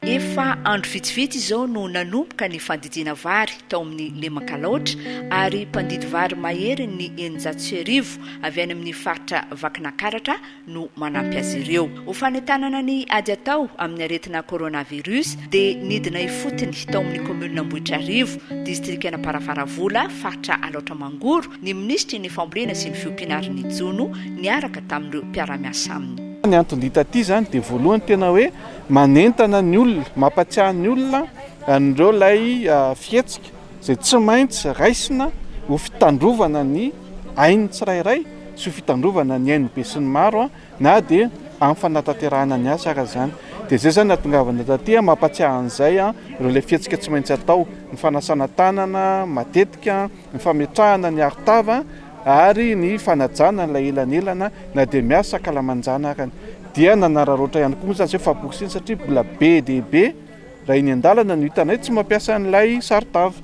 Efa andro vitsivitsy izao no nanomboka ny fandidiana vary tao amin'ny Lemakalaotra ary mpandidy vary mahery ny 900 avy any amin'ny faritra Vakinakaratra no manampy azy ireo. Ho fanentanana ny ady atao amin'ny aretina coronavirus dia nidina ifotony tao amin'ny commune Ambohitrarivo, district Anamparafaravola, faritra Alaotra Mangoro, ny ministry ny fambolena sy ny fiompianaran'ny Jono niaraka tamin'ireo mpiara-miasa aminy. Ny antony hita aty zany dia voalohany tena hoe manentana ny olona, mampatsiahy ny olona an'ireo lay fihetsika izay tsy maintsy raisina ho fitandrovana ny ainy tsirairay sy ho fitandrovana ny ainy be sy ny maro na dia amin'ny fanatanterahana ny asa araka zany. Dia zay zany natongavana taty mampatsiahy an'izay ireo lay fihetsika tsy maintsy atao, ny fanasana tanana matetika, ny fametrahana ny artava ary ny fanajana ilay elanelana na dia miasa kalamanjana arany. Dia nanararoatra ihany koa zany fampokosiny satria mbola be dia be raha iny an-dalana no hitanay tsy mampiasa an'ilay saritava.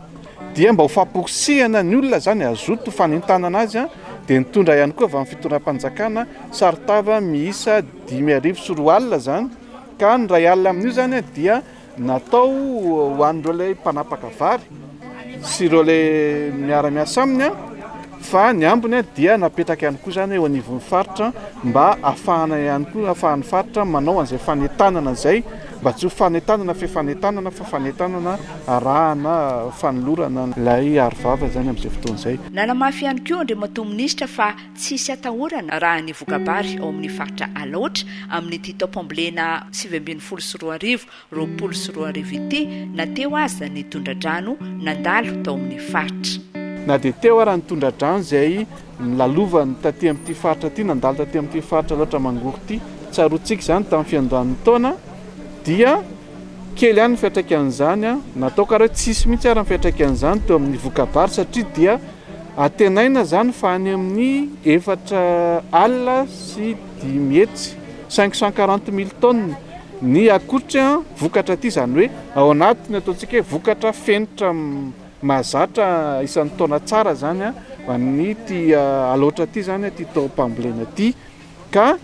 Dia mba ho fampokosihana ny olona zany azoto fanentanana azy dia nitondra ihany koa avy amin'ny fitondram-panjakana saritava miisa 5,4 zany. Ka ny ray alina amin'io zany dia natao ho an'ireo lay mpanapaka vary sy ireo lay miara-miasa aminy fa ny ambony dia napetraka ihany koa zany eo anivon'ny faritra mba ahafahana ihany koa ahafahan'ny faritra manao an'izay fanentanana izay mba tsy ho fanentanana fanentanana fa fanentanana arahana fanolorana ilay arovava zany amin'izay fotoana izay. Nanamafy ihany koa Andriamatoa Minisitra fa tsisy atahorana raha ny vokabary ao amin'ny faritra Alaotra amin'ny ity taopam-bolena 2022 ity na teo aza ny tondra-drano nandalo tao amin'ny faritra. Na dia teo raha nitondra-drano izay lalovany taty amin'ity faritra ity, nandalo taty amin'ity faritra Alaotra Mangoro ity, tsaroantsika zany tamin'ny fiandohan'ny taona dia kely ihany ny fiantraikan'izany natao ka raha tsisy mihitsy ary ny fiantraikan'izany teo amin'ny vokabary satria dia atenaina zany fa any amin'ny 4 alina sy 10 hetsy 540,000 tonnes ny akotry vokatra ity, zany hoe ao anatiny ataontsika hoe vokatra fenitra mahazatra isan'ny taona tsara zany amin'ny ity Alaotra ity zany ity taopam-bolena ity. Ka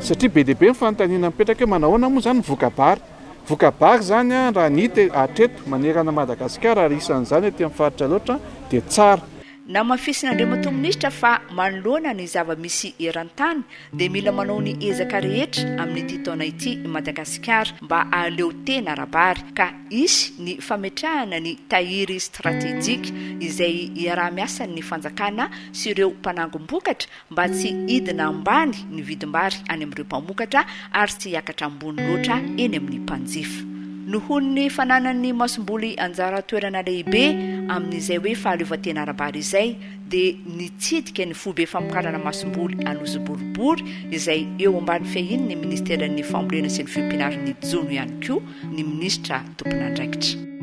satria be dia be ny fanontaniana mipetraka hoe manahoana moa zany vokabary. Vokabary zany raha ny hita hatreto manerana Madagasikara ary isan'izany aty amin'ny faritra Alaotra dia tsara. Namafisin'Andriamatoa Minisitra fa manoloana ny zava-misy eran-tany dia mila manao ny ezaka rehetra amin'ity taona ity Madagasikara mba aleo tena arabary ka isy ny fametrahana ny tahiry stratégique izay iaraha-miasa ny fanjakana sy ireo mpanangom-bokatra mba tsy hidina ambany ny vidim-bary any amin'ireo mpamokatra ary tsy hiakatra ambony loatra eny amin'ny mpanjifa. Nohon'ny fananan'ny masomboly anjara toerana lehibe amin'izay hoe fahaleovan-tena arabary izay dia nitsidika ny fobe famokarana masomboly Anozy Boribory izay eo ambany fehin'ny ministeran'ny fambolena sy ny fiompianaran'ny Jono ihany koa ny ministra tompon'andraikitra.